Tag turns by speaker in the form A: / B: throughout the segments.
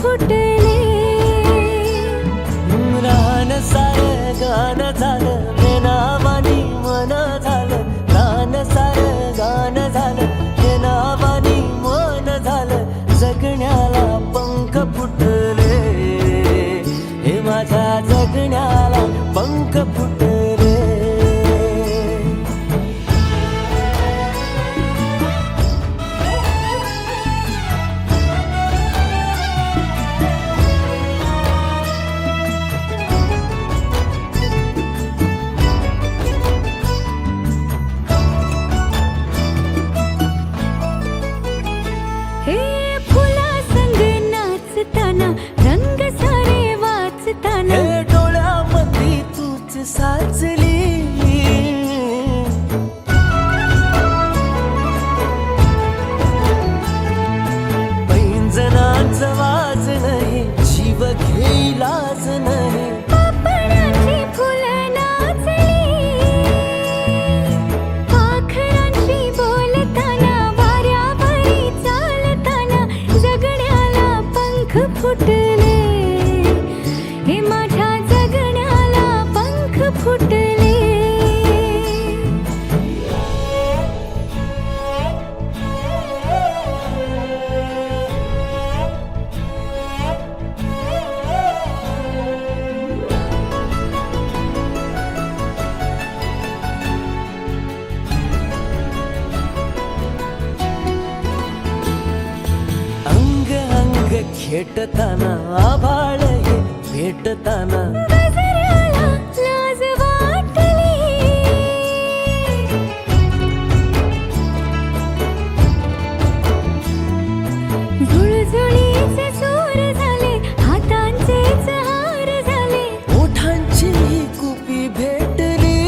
A: फुटले.
B: रान सारं गान झालं नावानी मन झालं. रान सारं गान झालं नावानी मन झालं. जगण्याला पंख फुटले. हे माझ्या जगण्याला पंख फुटले.
A: हे फुला संग नाचताना रंग सारे वाचताना.
B: हे डोळ्यामध्ये तूच साचली. पैंजणांचं वाज नाही जीव घेईलाच नाही.
A: पापणाची फुलं नाचली. पाखरांशी बोलताना वाऱ्यावरी चालताना जगण्याला पंख फुटले. हे माझ्या जगण्याला पंख फुटले.
B: अंग अंग खेटताना आभाळ हे भेटताना.
A: गजऱ्याला लाज वाटली. झुळझुळीचे सूर झाले हातांचेच हार झाले.
B: ओठांची कुपी भेटली.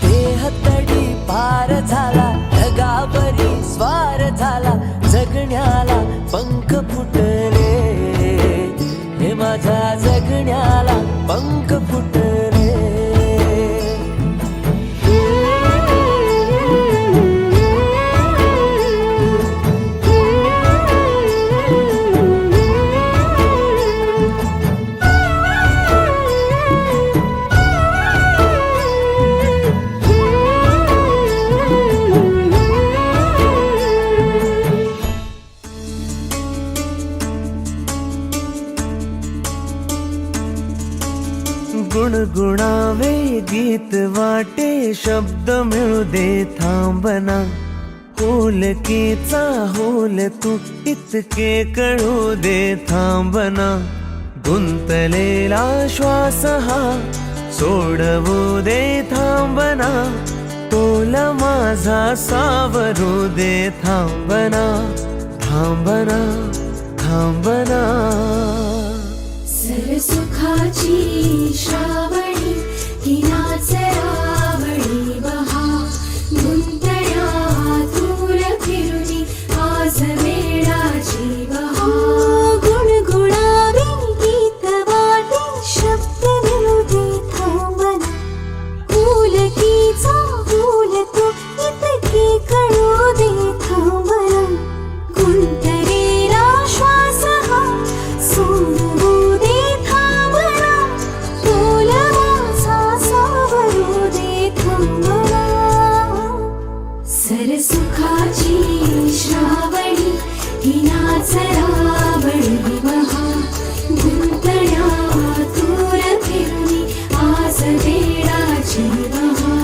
B: देह तडी पार झाला ढगावरी स्वार झाला. जगण्याला पंख फुटले. हे माझ्या जगण्याला पंख फुटले. गुणगुणावे गीत वाटे शब्द मिळू दे थांबना. होलकीचा होल तू इतके कळू दे थांबना. गुंतलेला श्वास हा सोडवू दे थांबना. तोल माझा सावरू दे थांबना. थांबना थांबना.
A: सरसुखाची श्रावणी ही नाचरावळी बहा. गुंतण्यातून फिरुनी आज वेळाची बहा. गुणगुणावे गीत वाटे शब्द मिळू दे थांबना. फुलकीचा फुल तू इतके कळू दे थांबना. गुंतलेला श्वास हा सोडवू दे थांबना. तोल माझा सावरू दे थांबना. सरसुखाची श्रावणी ही नाचरावळी बहा. गुंतण्यातून फिरुनी आज वेळाची बहा.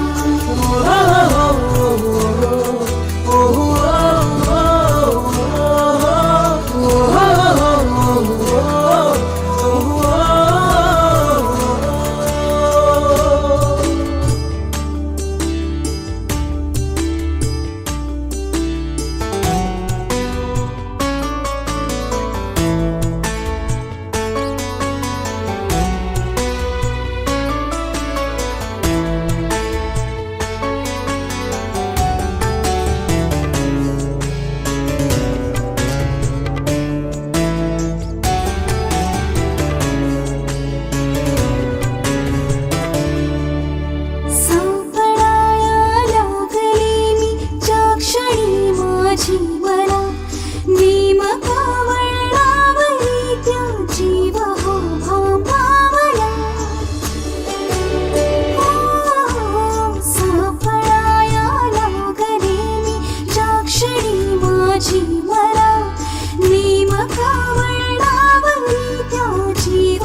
A: एका वळणावरी त्या जीव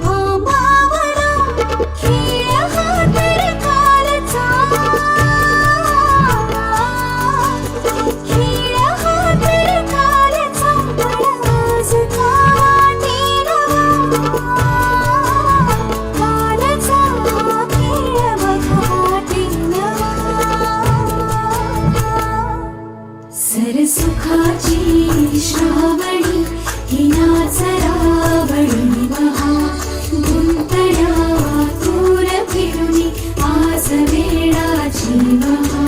A: भांबावला खेळ हा तर कालचा खेळ हा तर कालचा पण आज काटे नवा कालचा खेळ बघाटे नवा सरसुखाची श्रावणी हिनाच रावणी महा गुंतल्या दूर फिरुनी आज वेळाची महा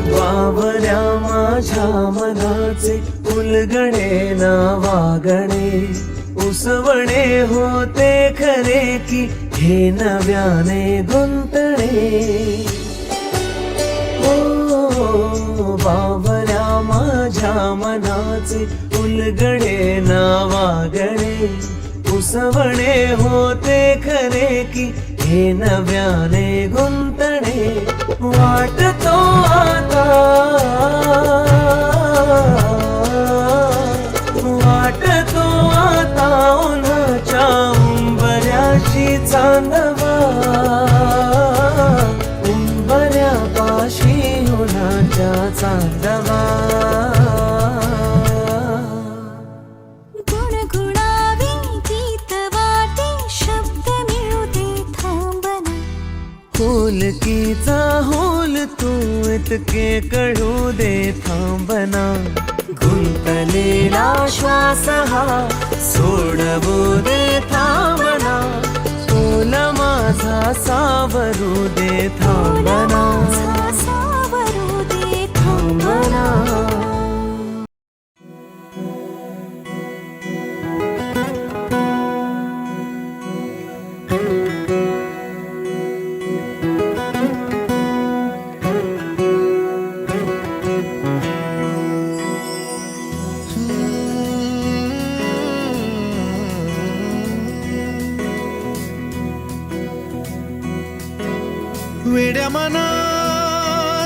B: बावऱ्या माझ्या मनाचे उलगडे ना वागणे उसवणे होते खरे की हे नव्याने गुंतणे ओ बावऱ्या माझ्या मनाचे उलगडे ना वागणे उसवणे होते खरे की हे नव्याने गुंतणे वाटतो आता वाटतो आता उन्हाच्या उंबऱ्याशी चांदवा उंबऱ्यापाशी उन्हाच्या चांदवा
A: गुणगुणावी गीत वाटे शब्द मिळू दे थांबना
B: होलकीचा होल तू इतके कळू दे थांबना गुंतलेला श्वास हा सोडवू दे थांबना तोल माझा सावरू दे थांबना
A: सावरू दे थांबना
C: वेड्या मना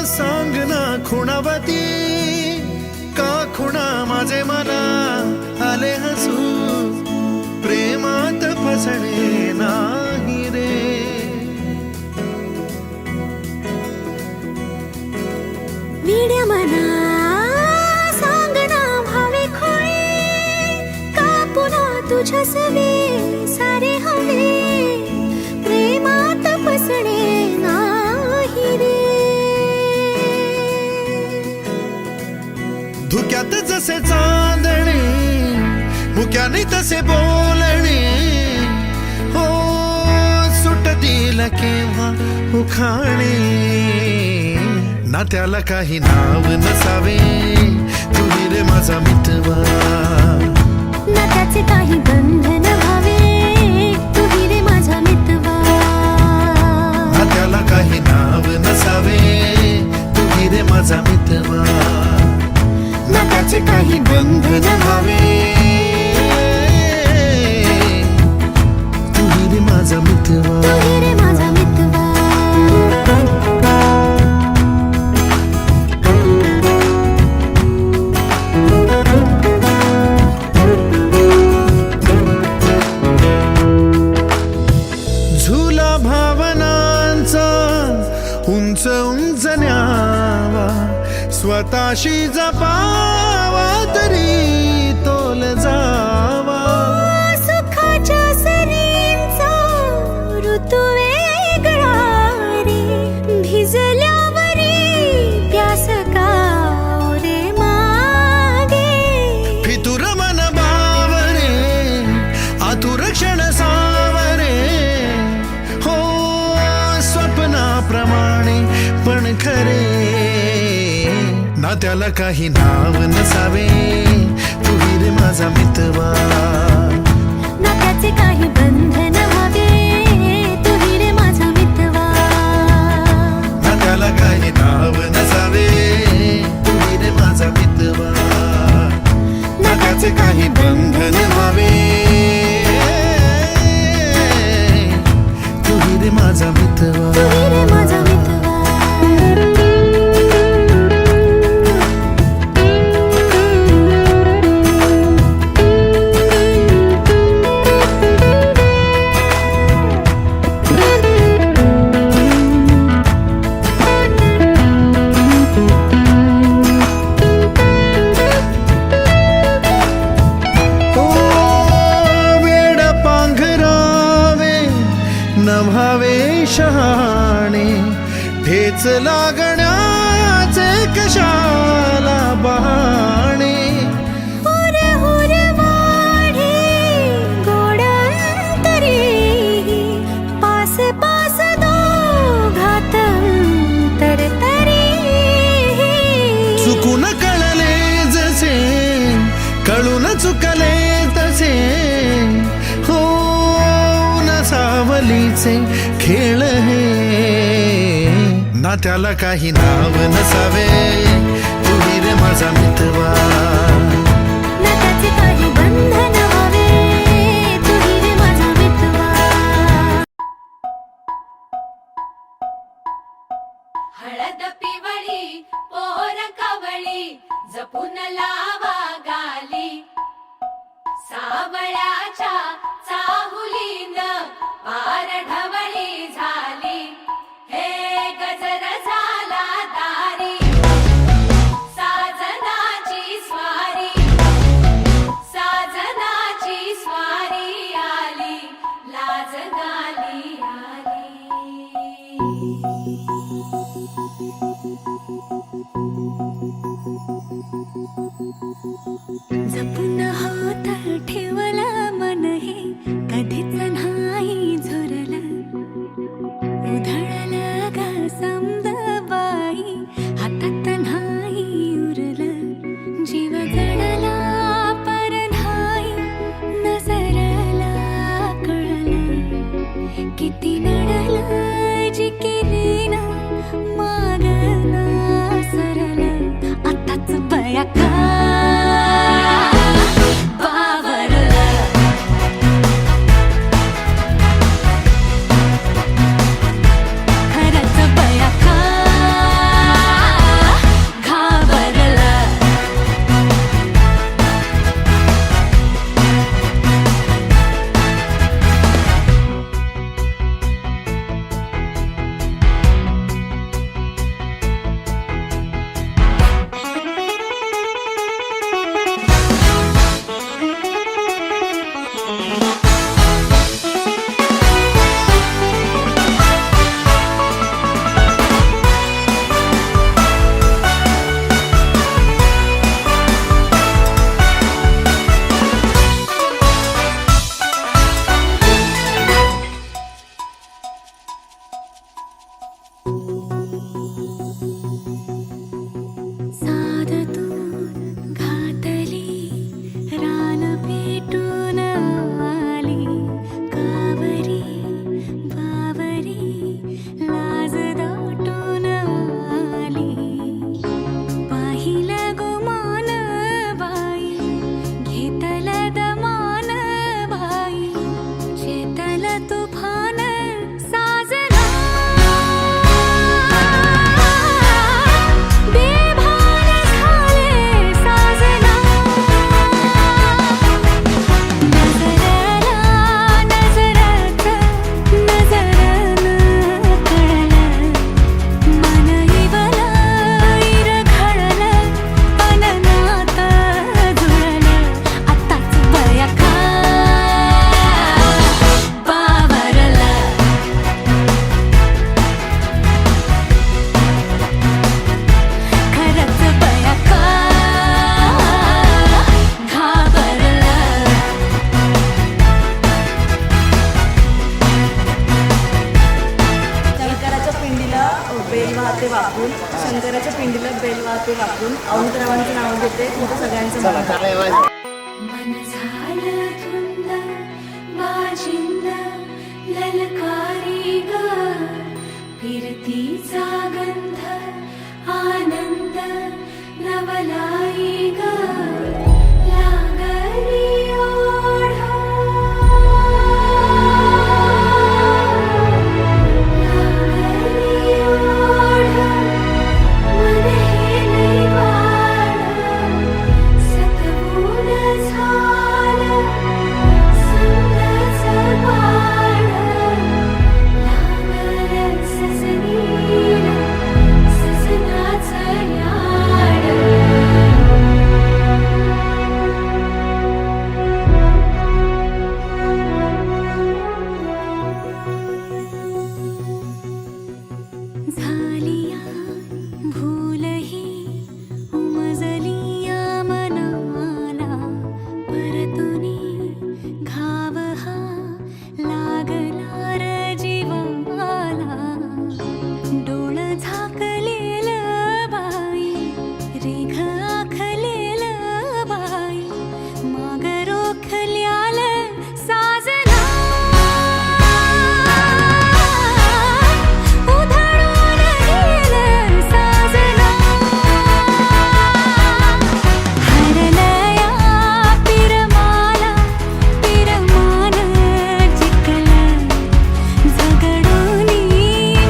C: सांग ना खुणावती का खुणा माझे मला आले हसू प्रेमात फसणे नाही रे
A: वेड्या मना सांग ना भावे खोळे का पुन्हा तुझ्या सवे सारे हवे प्रेमात फसणे नाही रे
C: धुक्यात जसे चांदणे मुक्याने तसे बोलणे हो सुटतील केव्हा उखाणे ना त्याला काही नाव नसावे तुही रे माझा मितवा
A: ना त्याचे काही बंधन व्हावे तुही रे माझा मितवा
C: ना त्याला काही नाव नसावे तुही रे माझा मितवा
A: ना त्याचे काही बंधन व्हावे
C: तुही रे माझा मितवा
A: तुही रे माझा मितवा
C: झुला भावनांचा उंच उंच न्यावा स्वतःशी जपावा तरी तोल जावा
A: सुखाच्या सरींचा ऋतू वेगळा रे भिजल्यावरी प्यास का रे मागे
C: फितुर मन बावरे आतुर क्षण सावरे हो स्वप्नाप्रमाणे पण खरे ना त्याला काही नाव नसावे नात्याचे काही बंधन व्हावे. तू ही रे माझा मितवा,
A: तू ही रे माझा मितवा.
C: नव्हावे शहाणे ठेच लागण्याचे कशाला बहाणे.
A: हुर हुर वाढे गोडांतरी, पास पास दोघात तरतरी.
C: चुकून कळले जसे कळून चुकले तसे, हो सावलीचे खेळ हे. नात्याला काही नाव नसावे, तू ही रे माझा मितवा.
A: नात्याचे काही बंधन व्हावे, तू ही रे माझा मितवा.
D: हळद पिवळी पोर कवळी जपून लावा गाली. सावळ्याच्या चाहुलीन पार ढवळी झाली. हे गजर झाला दारी, साजनाची स्वारी, साजनाची स्वारी आली, लाज गाली आली.
A: जपून होत ठेवलं मन हे, कधीच नाही झुरलं. उधळलं ग समद बाई, हातात नाही उरलं. जीव जडला पर नाही नजरला कळलं. किती नडलं जी केली ना मागना सरलं. आताच बया का
E: वाहते वापरून शंकराच्या पिंडीला बेल वाहते वापरून अवंतरावांचं नाव घेते. तुमचं सगळ्यांचं
A: मन झालं धुंद बाजिंद ललकारी ग फिरतीचा गंध आनंद नवलाई ग लाग माग रोखल्याल साजना उधळून गेलं साजना हरलया पिरमाला पिरमान जिंकलं झगडूनी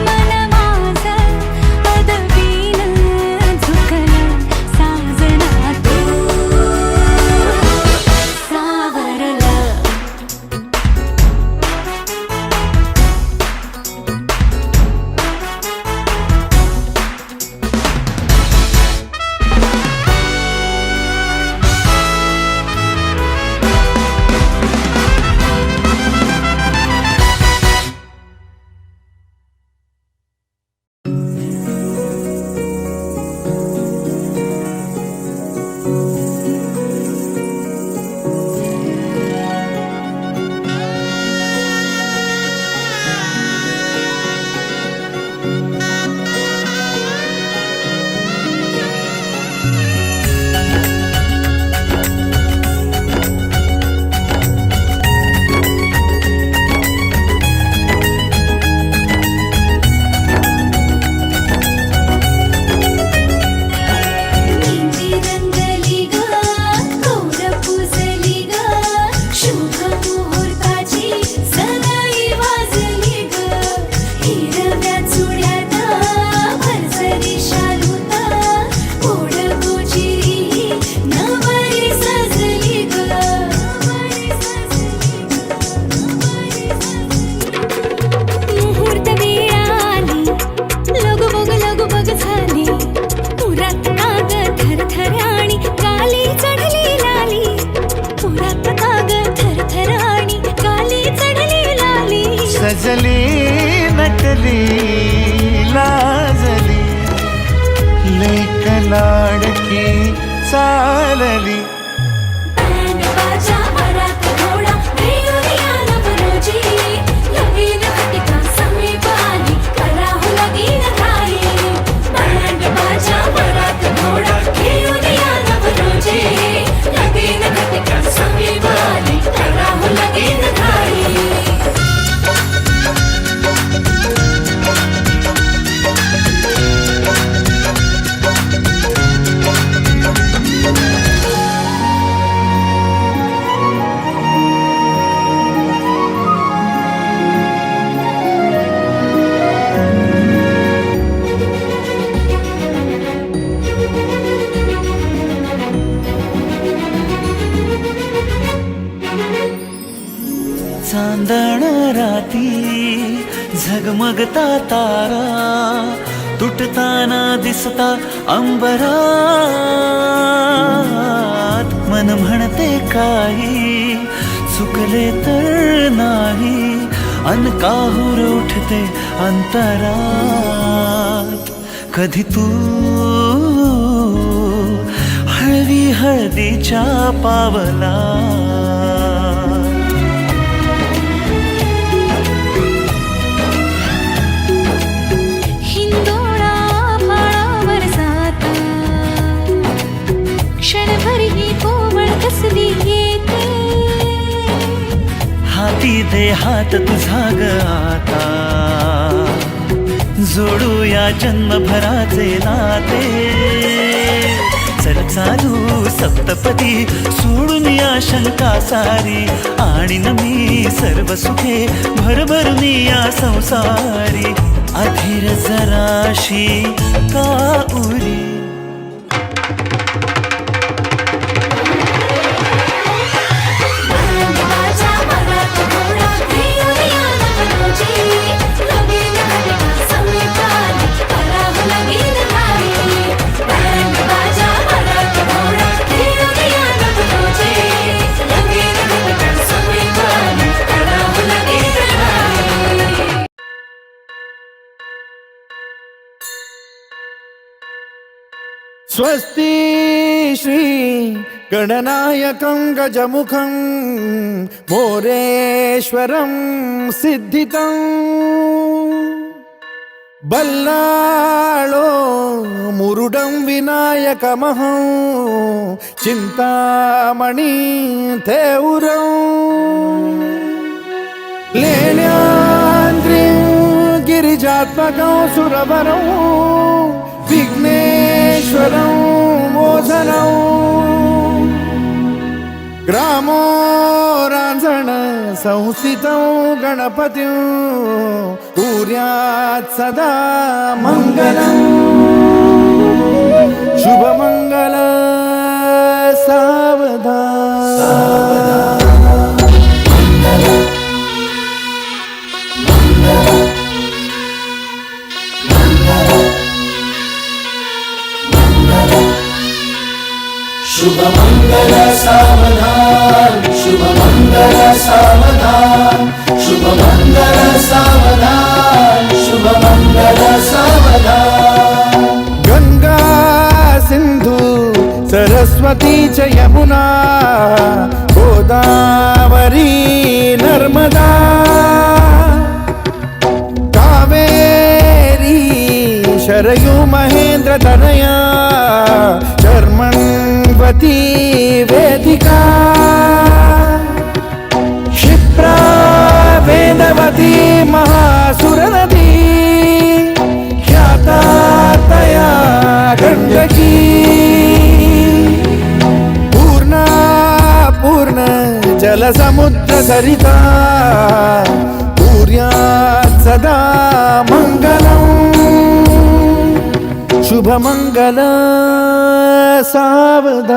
A: मन माझं पदवीन झुकलं साजना तू सावरलं मेंदी रंगली ग कौर पुजली ग शुभ मुहूर्ताची सनई वाजली ग हिरव्या चुड्यात भरजरी शालूत गोड गोजिरी नवरी सजली ग मुहूर्त वेळ आली लगबग झाली पुरात काग थरथर आणि काली चढली लाली पुरात काग थरथर आणि काली चढली लाली
B: सजली नटली लाजली लेक लाडकी चालली
A: बँड बाजा वरात घोडा घेऊन आला बरोजी लगीन घटिका समीप आली करा हो लगीन घाई बँड बाजा वरात घोडा घेऊन आला बरोजी लगीन घटिका समीप आली करा हो लगीन घाई
B: चांदण राती झगमगता तारा तुटताना दिसता अंबरात मन म्हणते काही चुकले तर नाही अन काहूर उठते अंतरात कधी तू हळवी हळदीच्या पावला
A: हिंदोळा भाळावर जाता क्षणभर ही कोवळ कसली येते
B: हाती दे हात तुझा ग आता जोडूया जन्मभराचे नाते चल चालू सप्तपदी सोडून या शंका सारी आणि मी सर्व सुखे भरभरून या संसारी अधीर जराशी का उरी
A: बँड बाजा वरात घोडा घेऊन आला बरोजी लगीन घटिका समीप आली करा हो लगीन घाई बँड बाजा वरात घोडा घेऊन आला बरोजी लगीन घटिका समीप आली करा हो लगीन घाई
C: स्वस्ति श्री गणनायकं गजमुखं मोरेश्वरं सिद्धितं बल्लाळो मुरुडं विनायकमहं चिन्तामणि थेउरं लेण्याद्रिं गिरिजात्मकं सुरवरं विघ्नेश्वरं मोझनं ग्रामो रांझण संस्थितं गणपतिं कुर्यात् सदा मङ्गलम् शुभमङ्गल सावधान
F: शुभमंगल सावधान शुभमंगल सावधान शुभमंगल सावधान शुभमंगल सावधान
C: गंगा सिंधु सरस्वती च यमुना गोदावरी नर्मदा कावेरी शरयू महेंद्र तनया शर्मण्वती वेदिका क्षिप्रा वेदवती महासुरनदी ख्याता तया गण्डकी पूर्णा पूर्ण जलसमुद्र सरिता कुर्यात् सदा मङ्गलम् शुभमङ्गल सावधान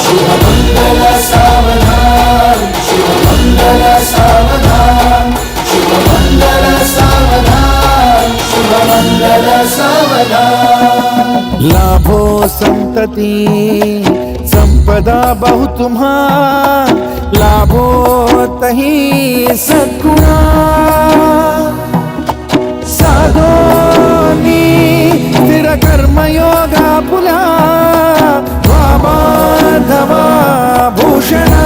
F: शुभमंगल सावधान शुभमंगल सावधान शुभमंगल सावधान शुभमंगल सावधान
C: लाभो संतति संपदा बहु तुम्हा लाभो तही सद्गुणा साधोनी स्थिर कर्मयोगा पुला वामाधवा भूषणा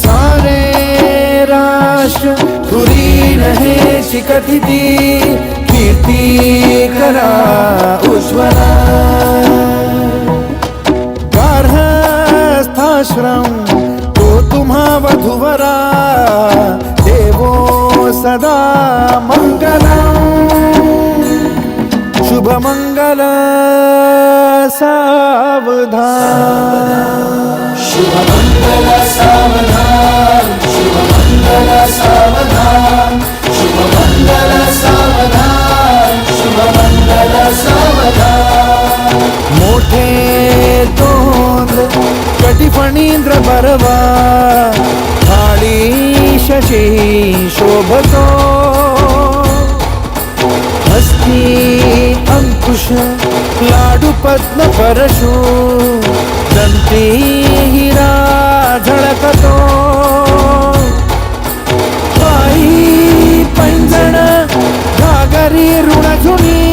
C: सारे राष्ट्र धुरीन हे शिकथिती कीर्ती करा उज्ज्वला गार्हस्थाश्रम तो तुम्हा वधुवरा देवो सदा मङ्गलम् शुभमङ्गल सावधान
F: शुभमंगल सावधान शुभमंगल सावधान शुभमंगल सावधान शुभमंगल सावधान
C: मोठे तोंड कटिफणींद्र बरवा थाळी शशी शोभतो हस्ती अंकुश लाडू पद्म परशु दंती हिरा झळकतो पायी पैंजण घागरी ऋणझुनी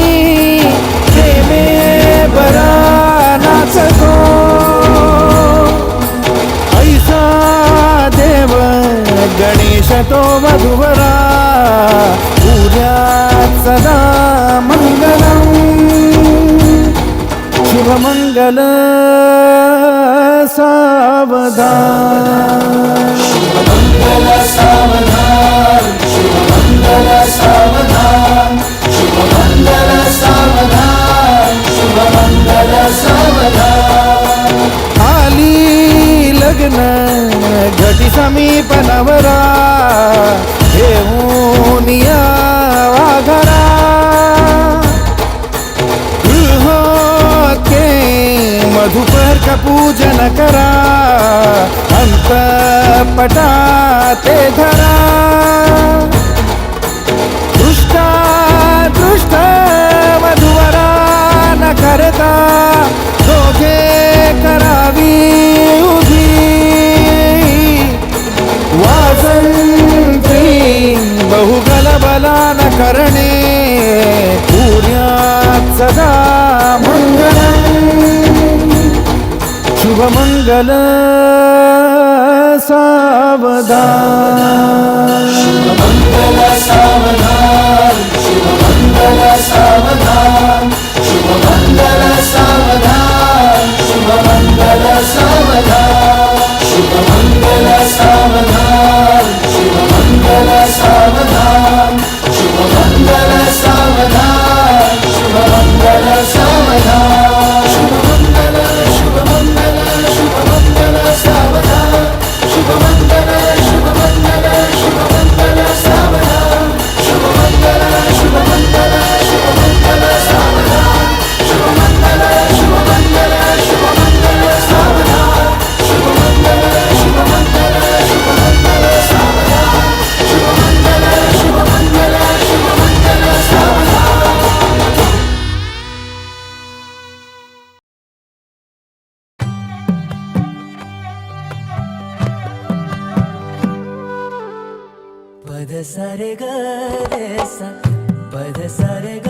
C: प्रेमे बरा नाचतो ऐसा देव गणेश तो वधुवरा कुर्यात् सदा मङ्गलम् शुभमङ्गल सावधान
F: शुभमंगल सावधान शुभमंगल सावधान शुभमंगल सावधान शुभमंगल सावधान
C: आली लग्न घटी समीप नवरा घेऊन या वाघरा गृहोत्के मधुपर्क पूजन करा अंतपटा ते धरा दृष्टा दृष्ट वधुवरा न करता दोघे करावी उभी वाजंत्री बहुगलबला न करणे कुर्यात् सदा मङ्गलम् शुभमङ्गल सावधान
F: शुभमंगल सावधान शुभमंगल सावधान शुभमंगल सावधान शुभमंगल सावधान शुभमंगल सावधान शुभमंगल सावधान शुभमंगल सावधान शुभमंगल सावधान शुभमंगल शुभमंगल शुभमंगल सावधान शुभमंगल शुभमंगल शुभमंगल सावधान शुभमंगल शुभमंगल शुभमंगल सावधान शुभमंगल शुभमंगल शुभमंगल सावधान शुभमंगल शुभमंगल शुभमंगल सावधान शुभमंगल शुभमंगल शुभमंगल सावधान.
B: पद सारे ग रे सा पद सारे ग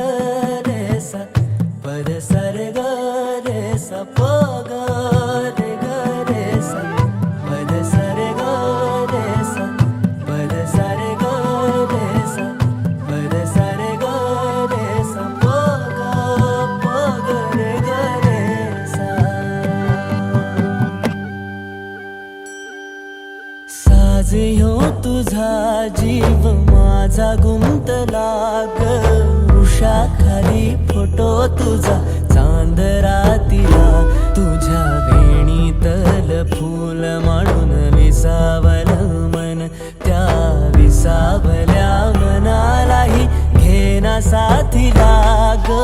B: रे सा पद सारे ग रे सा प ग रे ग रे सा पद सारे ग रे सा पद सारे ग रे सा पद सारे ग रे सा प ग रे ग रे सा साज ह्यो तुझा जीव माझा गुंतला ग वृषाखाली फोटो तुझा चांद रातीला तुझ्या वेणीतल फूल म्हणून विसावल मन त्या विसावल्या मनालाही घेना साथीला ग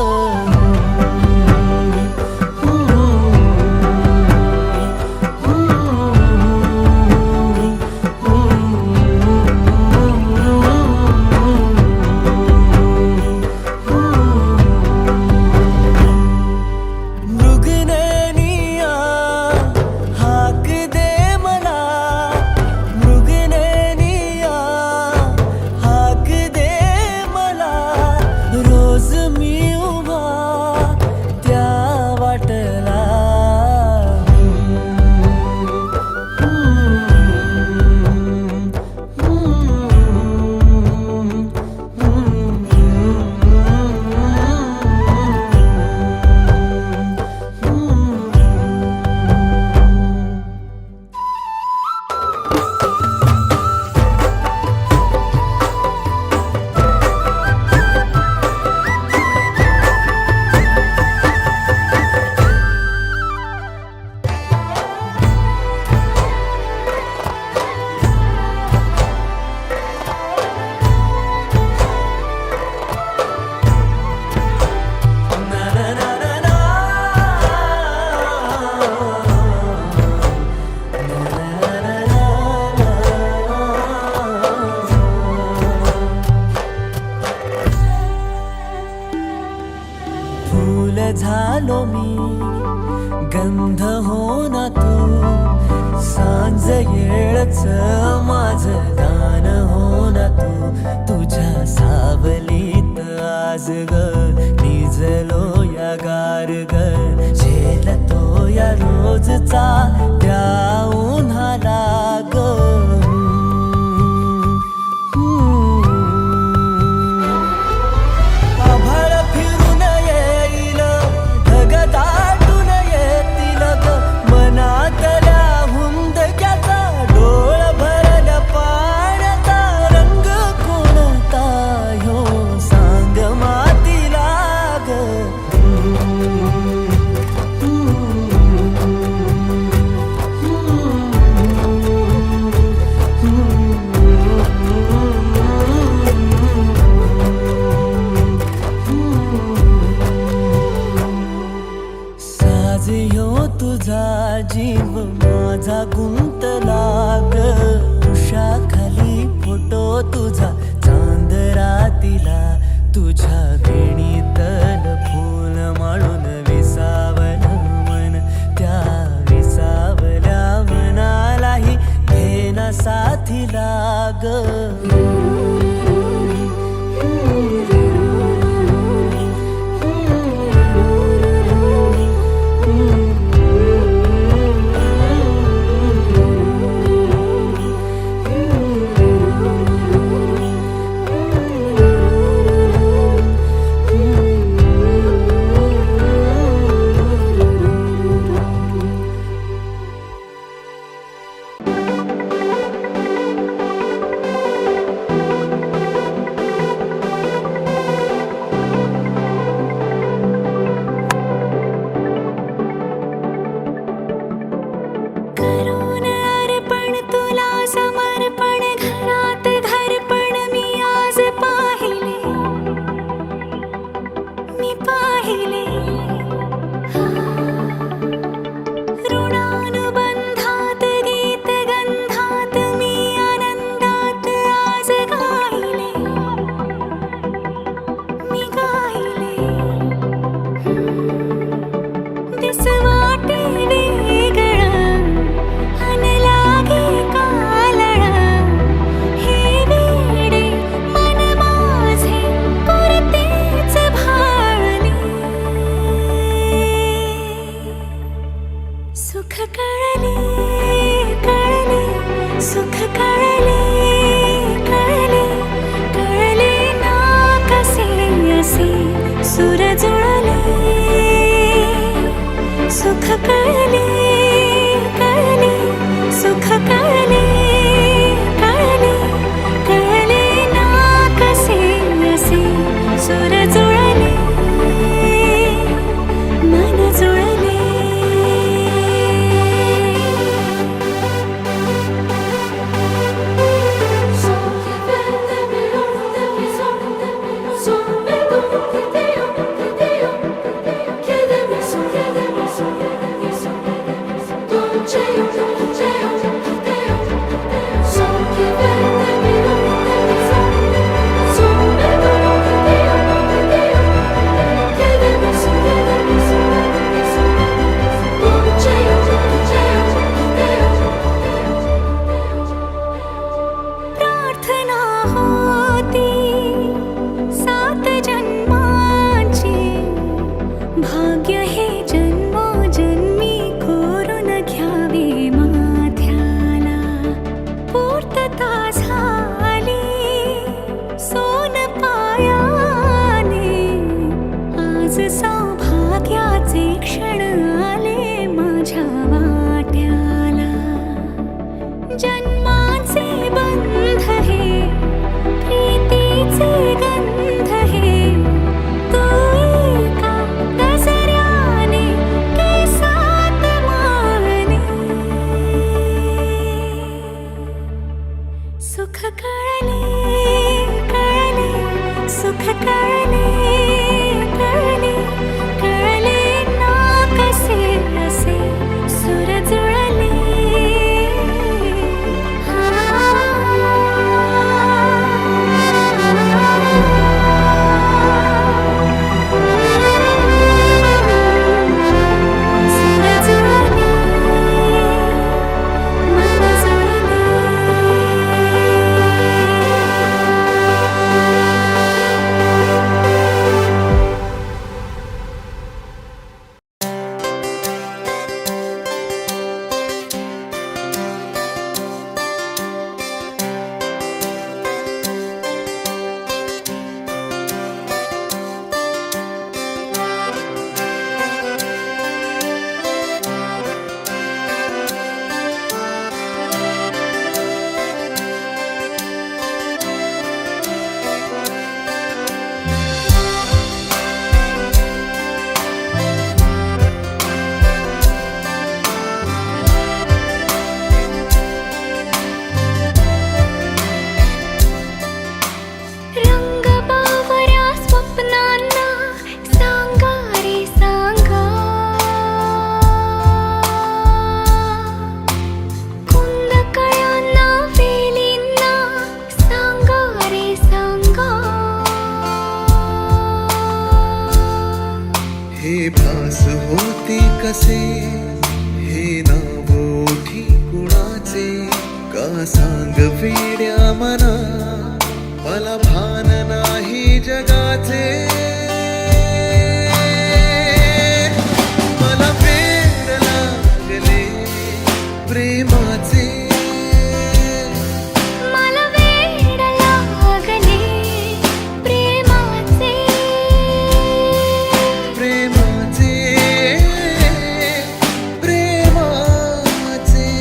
B: झालो मी गंध हो ना तू सांज येळच माझं गान हो ना तू तुझ्या सावलीत आज ग निजलो या गार ग झेलतो या रोजचा त्या उन्हाला ग जीव माझा गुंतला ग उषाखाली फोटो तुझा चांद रातीला तुझ्या वेणीतल फूल म्हणून विसावल मन त्या विसावल्या मनालाही घेना साथीला ग
A: करून अर्पण तुला समर्पण घरात घरपण मी आज पाहिले ऋणानुबंधात गीत गंधात मी आनंदात आज गायले दिस वाटे वेगळं अन लागे कालळं हे वेडे मन माझे करतेच भाळले सुख कळले सुख कळले ना कसे असे सुर जुळले सुख कळले सुख कळले ना कसे असे सुर जुळले मन जुळले प्रार्थना होती 7 जन्माची भाग्य हे जन्मोजन्मी कोरून घ्यावे माथ्याला पूर्तता झाली सोन पायाने आज सौभाग्याचे क्षण आले माझ्या वाट्याला जन्माचे बंध हे प्रीतीचे गंध हे तू एका दसऱ्याने केसात माळणे सुख कळले सुख कळले ना कसे असे सुर जुळले रंग बावऱ्या स्वप्नांना सांगा रे सांगा कुंदकळ्यांना वेलींना सांगा रे सांगा
C: हे भास होते कसे हे नाव ओठी कुणाचे का सांग वेड्या मना मला भान नाही जगाचे मला वेड लागले प्रेमाचे
A: मला वेड लागले प्रेमाचे
C: प्रेमाचे प्रेमाचे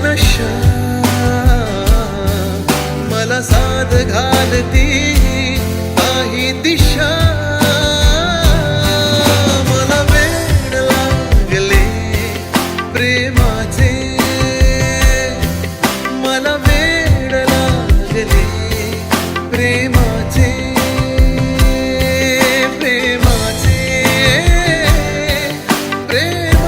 C: नशा मला साध घालती काही दिशा मला वेड लागले प्रेमाचे मला वेड लागले प्रेमाचे प्रेमाचे प्रेमाचे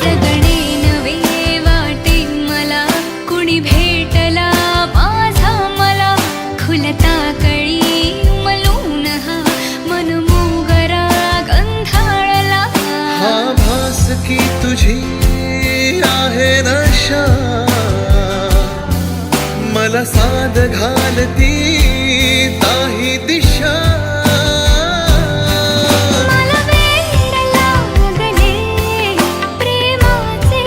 A: जगणे नवे वाटे मला कुणी भेटला माझा मला खुलता कळी उमलून हा मन मोगरा गंधाळला
C: हा भास की तुझी आहे नशा मला साध घालती काही दिशा
A: मला वेड लागले प्रेमाचे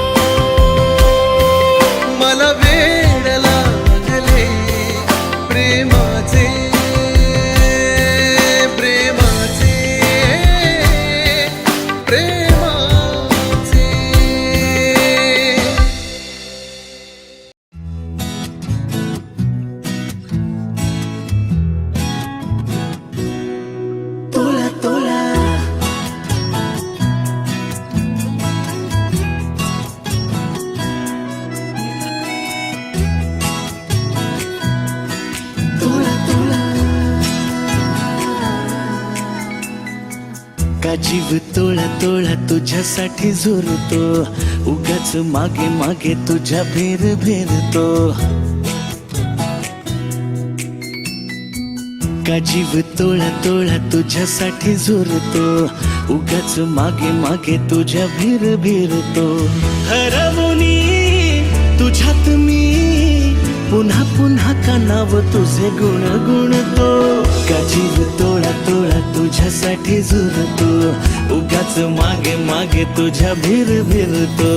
C: मला वेड लागले प्रेमाचे प्रेमाचे प्रेमाचे
B: तोला तोला तोला तोला का जीव तोळा तोळा तुझ्यासाठी झुरतो उगाच मागे मागे तुझ्या भेर भेरतो का जीव तोळा तोळा तुझ्यासाठी झुरतो उगाच मागे मागे तुझ्या भीर भीरतो हरवुनी तुझ्यात मी पुन्हा पुन्हा कानाव तुझे गुण गुणतो का जीव तोळा तोळा तुझ्यासाठी झुरतो उगाच मागे मागे तुझ्या भीर भीरतो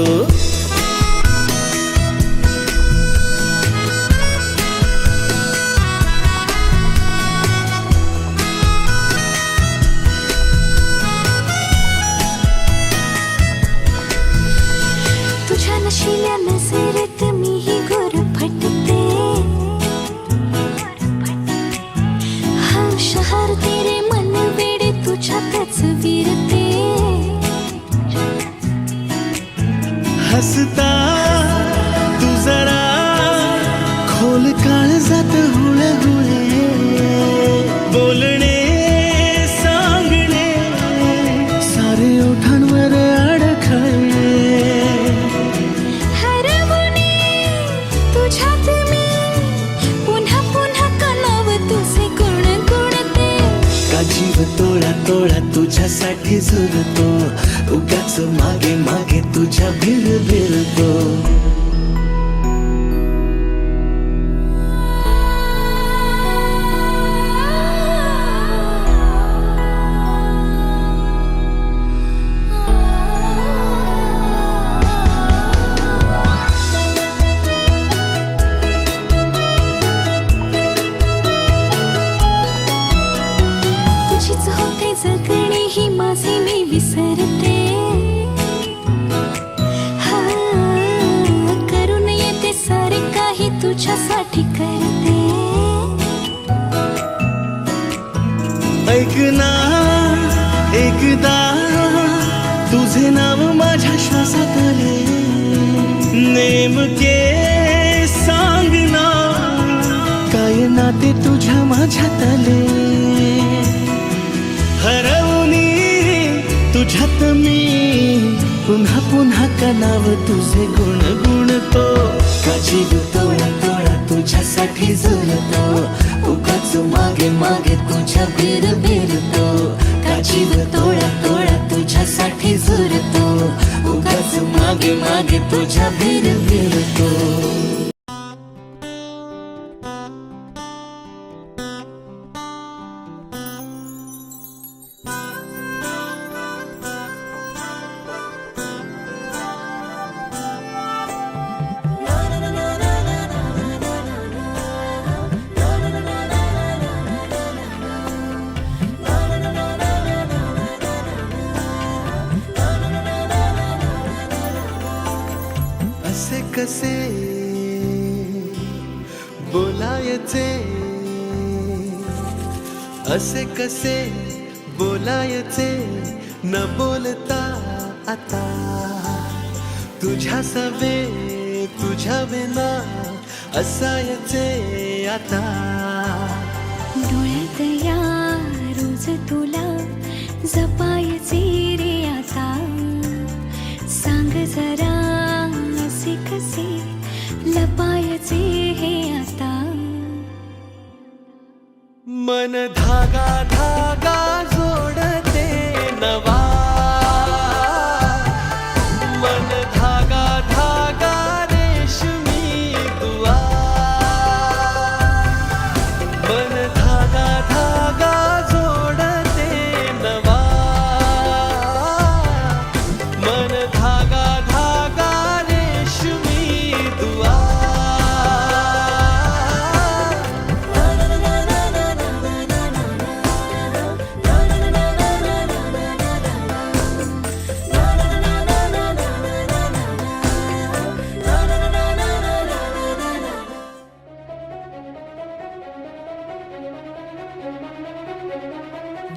A: तुझ्या नशिल्या नजरेत मीही गुरफटते हा शहर तेरे मन वेडे तुझ्यातच विरते
B: हसता तू जरा खोल काळजात हुळे हुळे बोलणे सांगणे सारे ओठांवर अडखळे
A: हरवुनी तुझ्यात मी पुन्हा पुन्हा कानाव तुझे गुण गुणते
B: का जीव तोळा तोळा तुझ्यासाठी झुरतो उगाच मागे मागे तुझ्या भीर भीरतो
A: तुझीच होते जगणे ही माझे मी विसरते हा करून येते सारे काही तुझ्यासाठी करते
B: ऐक ना एकदा तुझे नाव माझ्या श्वासात आले नेमके सांग ना काय नाते तुझ्या माझ्यात आले हरवुनी तुझ्यात मी पुन्हा पुन्हा का नाव तुझे गुण गुणतो का जीव तोळा तोळा तुझ्यासाठी तुझ्यासाठी झुलतो उगाच मागे मागे तुझ्या बीर बिरतो का जीव तोळा तोळा तुझ्यासाठी झुलतो उगाच मागे मागे तुझ्या बीर बिरतो
C: असे कसे बोलायचे असे कसे बोलायचे न बोलता आता तुझ्या सवे तुझ्या विना असायचे आता
A: डोळ्यात या रोज तुला जपायचे रे आता सांग जरा असे कसे लपायचे हे आता
C: मन धागा धागा जोडते नवा मन धागा धागा रेशमी दुआ मन धागा धागा जोडते नवा मन धागा धागा रेशमी दुआ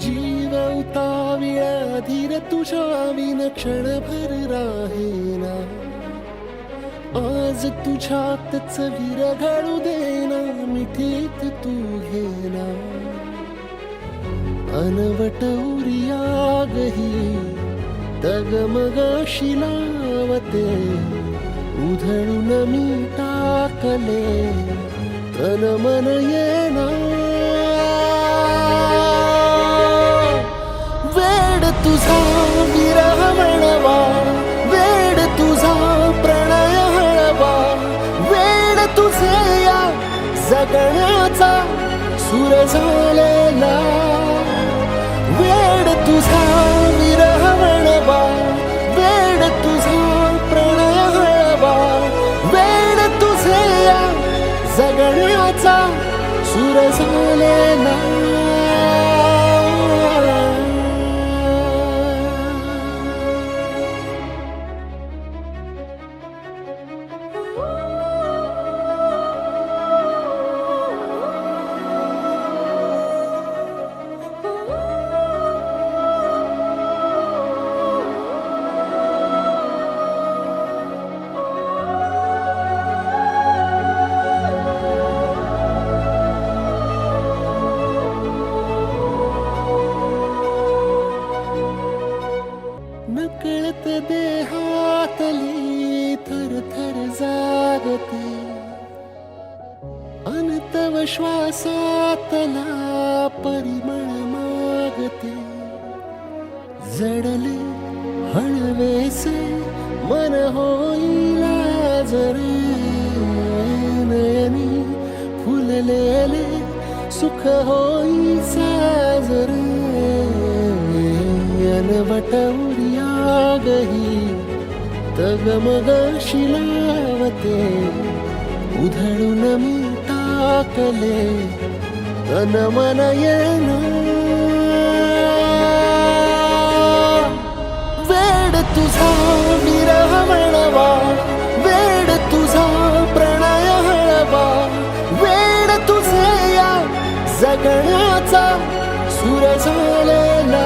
C: जीव उताविळा धीर तुझ्या विन क्षणभर राहेना आज तुझ्यातच विरघळू देना मिठीत तू घेना अनवट उरियागही तगमगाशी लावते उधळून मी टाकले तन मन येना वेड तुझा विरह म्हणवा वेड तुझा प्रणय हळवा वेड तुझे या जगण्याचा सूर झालेला वेड तुझा विरह म्हणवा वेड तुझा प्रणय हळवा वेड तुझे या जगण्याचा सूर झालेला नकळत देहातली थर थर जागते अनतव श्वासातला परिमळ मागते जडले हळवेसे मन होईला जरे नयनी फुललेले सुख होई साजरे अनवट उरियागही तगमगाशी लावते उधळून मी टाकले तन मन येना वेड तुझा विरह म्हणवा वेड तुझा प्रणय हळवा वेड तुझे या जगण्याचा सूर झालेला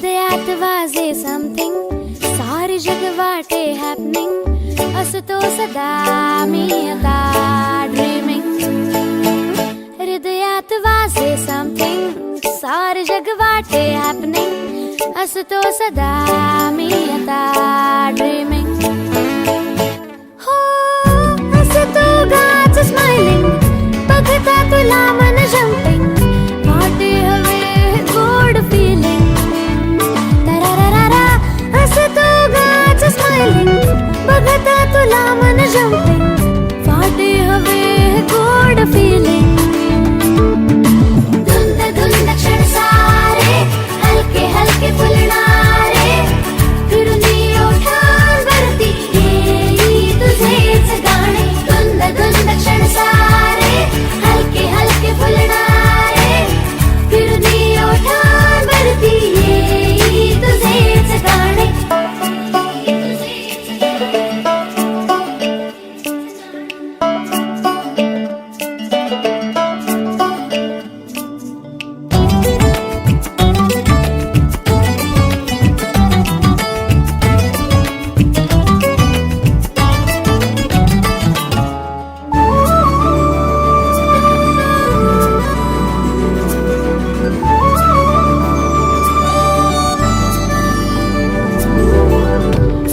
A: हृदयात वाजे समथिंग सारे जग वाटे हॅपनिंग असतो सदा मी आता ड्रीमिंग हृदयात वाजे समथिंग सारे जग वाटे हॅपनिंग असतो सदा मी आता ड्रीमिंग हो असतो गाच स्माइलिंग बघता तुला मन जम्पिंग वाटे हवे गोड फिलिंग तरारारा असतो गाच स्माइलिंग बघता तुला मन जम्पिंग वाटे हवे गोड फिलिंग धुंद धुंद क्षण सारे हलके हलके फुलणारे फिरून ओठांवरती येई तुझेच गाणे धुंद धुंद क्षण सारे हलके हलके फुलणारे फिरून ओठांवरती येई तुझेच गाणे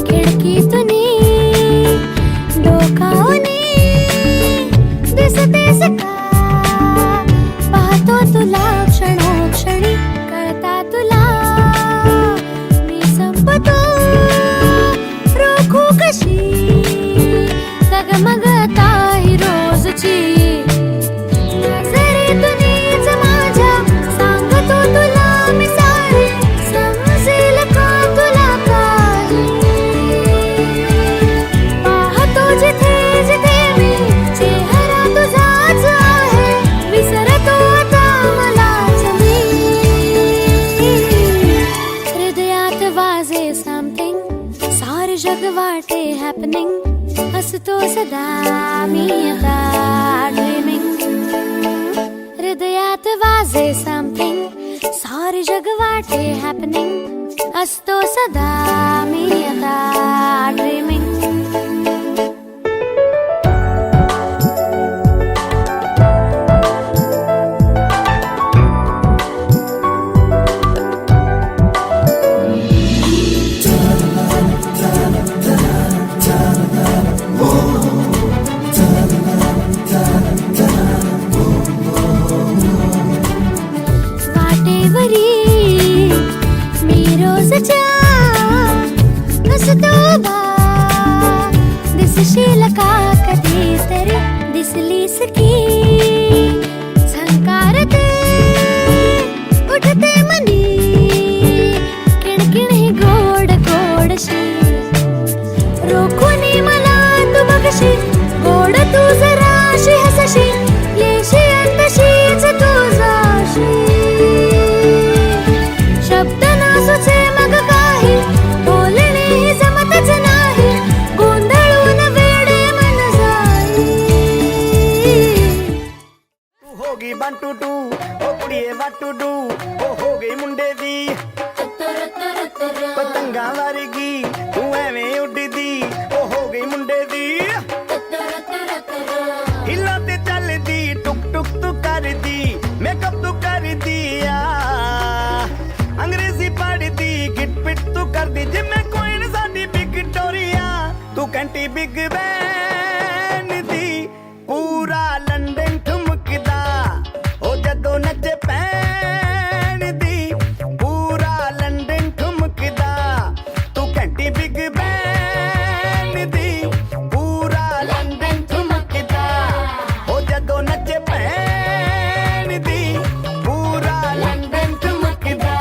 A: खिडकीतून डोकावून दिसतेस का पाहतो तुला क्षणोक्षणी कळता तुला मी संपतो रोखू कशी डगमगता ही रोजची नजरेतूनच माझ्या सांगतो तुला मी सारे समजेल का तुला काही पाहतो जिथे जिथे मी चेहरा तुझाच आहे विसरतो आता मलाच मी हृदयात वाजे समथिंग सारे जग वाटे हॅपनिंग असतो सदा मी आता ड्रीमिंग हृदयात वाजे समथिंग सारे जग वाटे हॅपनिंग असतो सदा मी आता ड्रीमिंग वाटेवरी मी रोजच्या असतो उभा दिसशील का कधीतरी दिसलीस की झंकारते उठते मनी किणकिण ही गोड गोडशी रोखून मला तू बघशी गोड तू जराशी हसशी येशी तशीच तुझाशी शब्द नसुचे मग काही बोलणे जमतच नाही गोंधळून वेडे मन जाई
G: तू होगी बंटू टू ओ कुड़िए वाटू डू ओ हो गई मुंडे दी पतंगा वर्गी तू एवें उड़दी ओ हो गई मुंडे दी हिला ते चलदी टुक टुक तू करदी मेकअप तू कर दिया अंग्रेजी पढ़दी गिट पिट तू कर दी जिम्मे कोई न साडी विक्टोरिया तू घंटी बिग बैन दी पूरा लंदन ठुमकदा ओ जदों नचे पैन दी पूरा लंदन ठुमकदा तू घंटी बिग बैन दी पूरा लंदन ठुमकदा ओ जदों नचे पैन दी पूरा लंदन ठुमकदा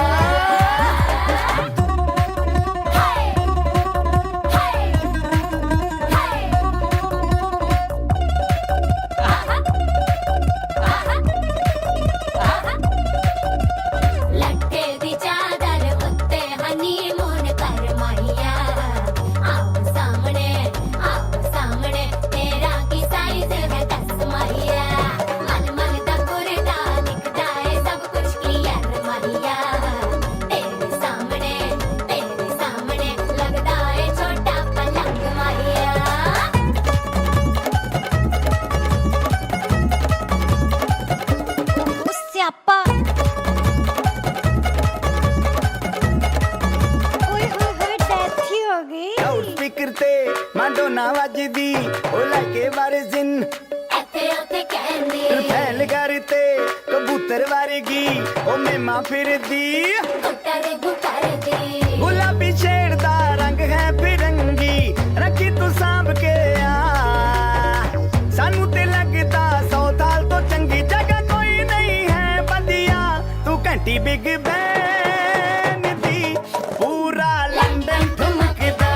G: ਨਾ ਵੱਜਦੀ ਉਹ ਲੈ ਕੇ ਵਾਰਿਸਿਨ
A: ਇੱਥੇ ਉੱਥੇ ਕਹਿੰਦੇ
G: ਫੈਲ ਕਰਤੇ ਕਬੂਤਰ ਵਰਗੀ ਉਹ ਮੇਮਾ ਫਿਰਦੀ
A: ਗੁੱਟਰੇ ਗੁੱਟਰੇ
G: ਗੁਲਾਬੀ ਸ਼ੇਡ ਦਾ ਰੰਗ ਹੈ ਫਿਰੰਗੀ ਰੱਖੀ ਤੂੰ ਸਾਂਭ ਕੇ ਆ ਸਾਨੂੰ ਤੇ ਲੱਗਦਾ 100 ਸਾਲ ਤੋਂ ਚੰਗੀ ਜਗ੍ਹਾ ਕੋਈ ਨਹੀਂ ਹੈ ਬੰਦਿਆ ਤੂੰ ਘੰਟੀ ਬਿਗ ਬੈਨ ਦੀ ਪੂਰਾ ਲੰਡਨ ਠੁਮਕਦਾ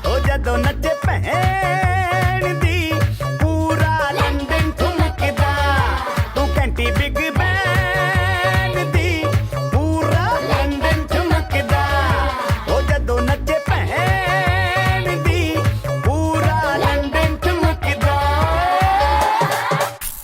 G: ਉਹ ਜਦੋਂ ਨੱਚੇ ਭੈਣ ਦੀ ਪੂਰਾ ਲੰਡਨ ਠੁਮਕਦਾ ਤੂੰ ਘੰਟੀ ਬਿਗ